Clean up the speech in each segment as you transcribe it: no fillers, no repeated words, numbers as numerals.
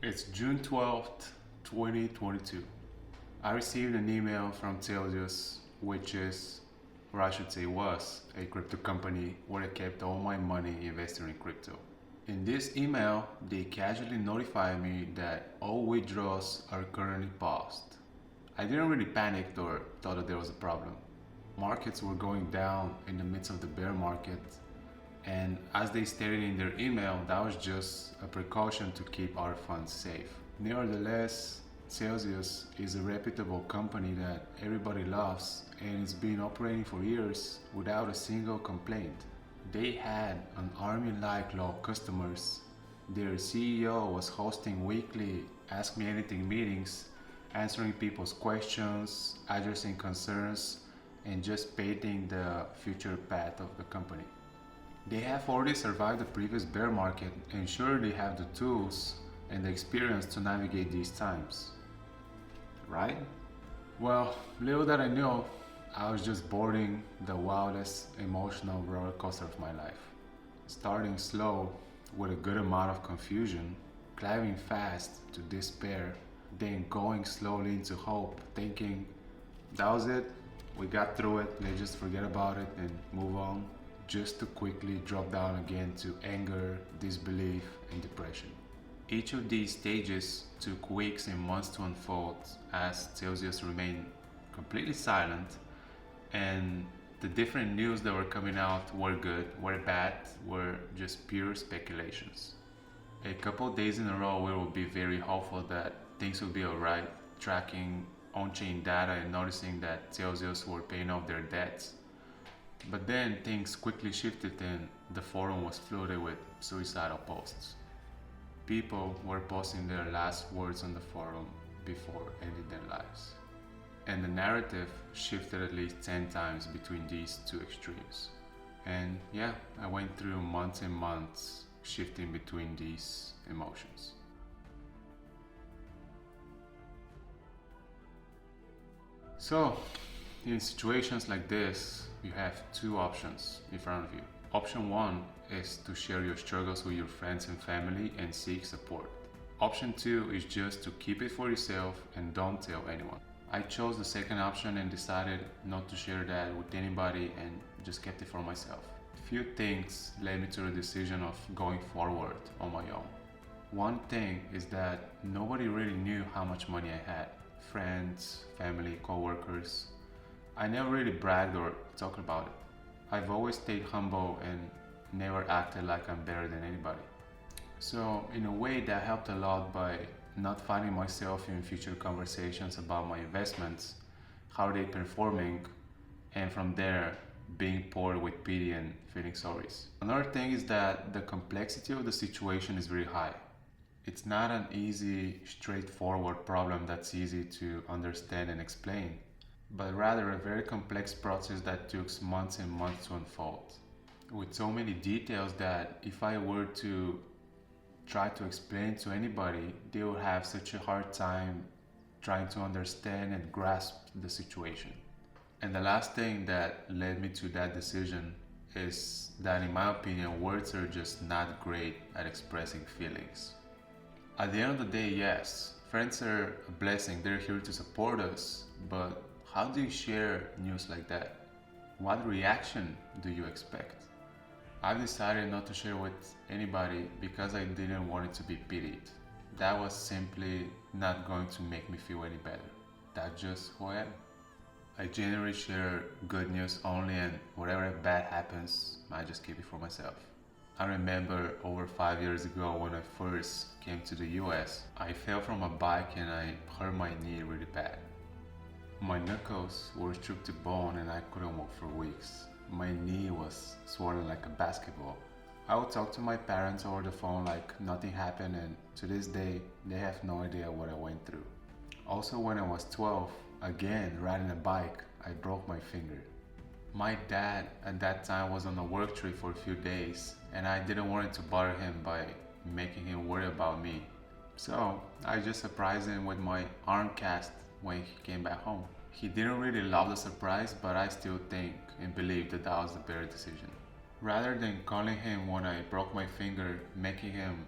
It's June 12th, 2022. I received an email from Telsius, which is, or I should say was, a crypto company where I kept all my money invested in crypto. In this email, they casually notified me that all withdrawals are currently paused. I didn't really panic or thought that there was a problem. Markets were going down in the midst of the bear market, and as they stated in their email, that was just a precaution to keep our funds safe. Nevertheless, Celsius is a reputable company that everybody loves and it's been operating for years without a single complaint. They had an army like loyal customers. Their CEO was hosting weekly Ask Me Anything meetings, answering people's questions, addressing concerns, and just painting the future path of the company. They have already survived the previous bear market and surely have the tools and the experience to navigate these times. Right? Well, little that I knew, I was just boarding the wildest emotional roller coaster of my life. Starting slow with a good amount of confusion, climbing fast to despair, then going slowly into hope, thinking that was it, we got through it, let's just forget about it and move on, just to quickly drop down again to anger, disbelief, and depression. Each of these stages took weeks and months to unfold as Celsius remained completely silent, and the different news that were coming out were good, were bad, were just pure speculations. A couple of days in a row, we would be very hopeful that things would be alright, tracking on-chain data and noticing that Celsius were paying off their debts. But then things quickly shifted and the forum was flooded with suicidal posts. People were posting their last words on the forum before ending their lives. And the narrative shifted at least 10 times between these two extremes. And yeah, I went through months and months shifting between these emotions. So, in situations like this, you have two options in front of you. Option one is to share your struggles with your friends and family and seek support. Option two is just to keep it for yourself and don't tell anyone. I chose the second option and decided not to share that with anybody and just kept it for myself. Few things led me to the decision of going forward on my own. One thing is that nobody really knew how much money I had. Friends, family, co-workers. I never really bragged or talked about it. I've always stayed humble and never acted like I'm better than anybody. So in a way that helped a lot by not finding myself in future conversations about my investments, how they performing, and from there being poured with pity and feeling sorries. Another thing is that the complexity of the situation is very high. It's not an easy, straightforward problem that's easy to understand and explain, but rather a very complex process that took months and months to unfold. With so many details that if I were to try to explain to anybody, they would have such a hard time trying to understand and grasp the situation. And the last thing that led me to that decision is that, in my opinion, words are just not great at expressing feelings. At the end of the day, yes, friends are a blessing, they're here to support us, but how do you share news like that? What reaction do you expect? I've decided not to share with anybody because I didn't want it to be pitied. That was simply not going to make me feel any better. That's just who I am. I generally share good news only, and whatever bad happens, I just keep it for myself. I remember over 5 years ago when I first came to the US, I fell from a bike and I hurt my knee really bad. My knuckles were stripped to bone and I couldn't walk for weeks. My knee was swollen like a basketball. I would talk to my parents over the phone like nothing happened, and to this day, they have no idea what I went through. Also, when I was 12, again riding a bike, I broke my finger. My dad at that time was on a work trip for a few days, and I didn't want to bother him by making him worry about me. So I just surprised him with my arm cast when he came back home. He didn't really love the surprise, but I still think and believe that that was the better decision. Rather than calling him when I broke my finger, making him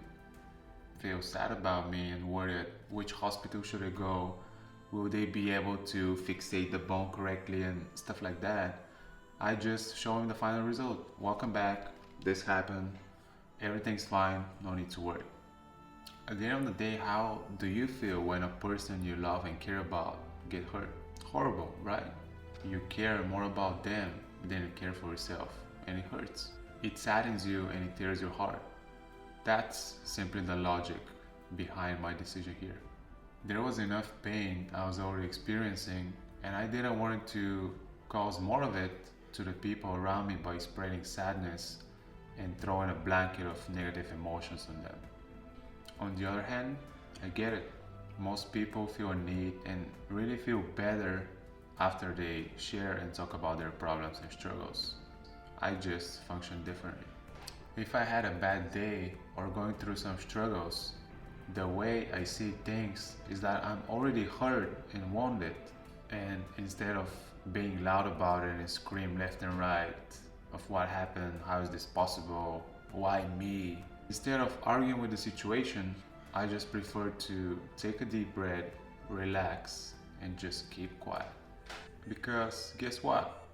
feel sad about me and worried which hospital should I go, will they be able to fixate the bone correctly and stuff like that, I just show him the final result. Welcome back, this happened, everything's fine, no need to worry. At the end of the day, how do you feel when a person you love and care about get hurt? Horrible, right? You care more about them than you care for yourself, and it hurts. It saddens you and it tears your heart. That's simply the logic behind my decision here. There was enough pain I was already experiencing, and I didn't want to cause more of it to the people around me by spreading sadness and throwing a blanket of negative emotions on them. On the other hand, I get it. Most people feel a need and really feel better after they share and talk about their problems and struggles. I just function differently. If I had a bad day or going through some struggles, the way I see things is that I'm already hurt and wounded, and instead of being loud about it and scream left and right of what happened, how is this possible, why me, instead of arguing with the situation, I just prefer to take a deep breath, relax, and just keep quiet. Because guess what?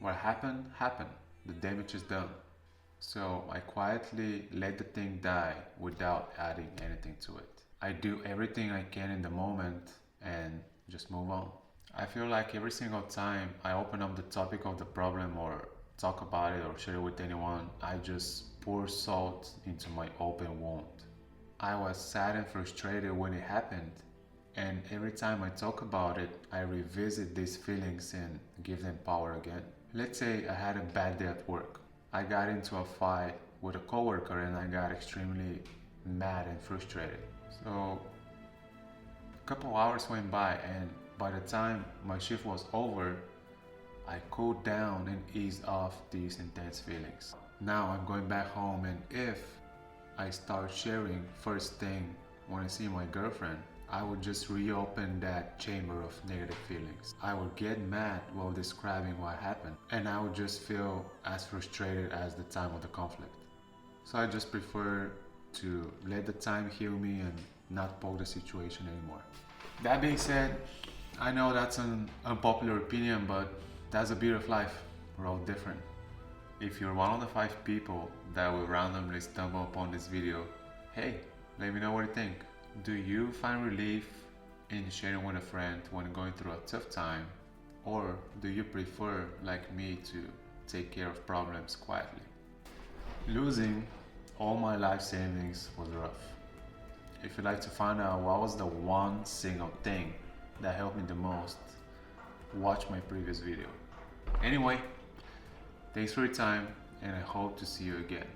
What happened, happened. The damage is done. So I quietly let the thing die without adding anything to it. I do everything I can in the moment and just move on. I feel like every single time I open up the topic of the problem or talk about it or share it with anyone, I just pour salt into my open wound. I was sad and frustrated when it happened, and every time I talk about it, I revisit these feelings and give them power again. Let's say I had a bad day at work. I got into a fight with a coworker and I got extremely mad and frustrated. So a couple hours went by, and by the time my shift was over, I cooled down and eased off these intense feelings. Now I'm going back home, and if I start sharing first thing when I see my girlfriend, I would just reopen that chamber of negative feelings. I would get mad while describing what happened, and I would just feel as frustrated as the time of the conflict. So I just prefer to let the time heal me and not poke the situation anymore. That being said, I know that's an unpopular opinion, but that's the beauty of life. We're all different. If you're one of the 5 people that will randomly stumble upon this video, hey, let me know what you think. Do you find relief in sharing with a friend when going through a tough time? Or do you prefer, like me, to take care of problems quietly? Losing all my life savings was rough. If you'd like to find out what was the one single thing that helped me the most, watch my previous video. Anyway, thanks for your time, and I hope to see you again.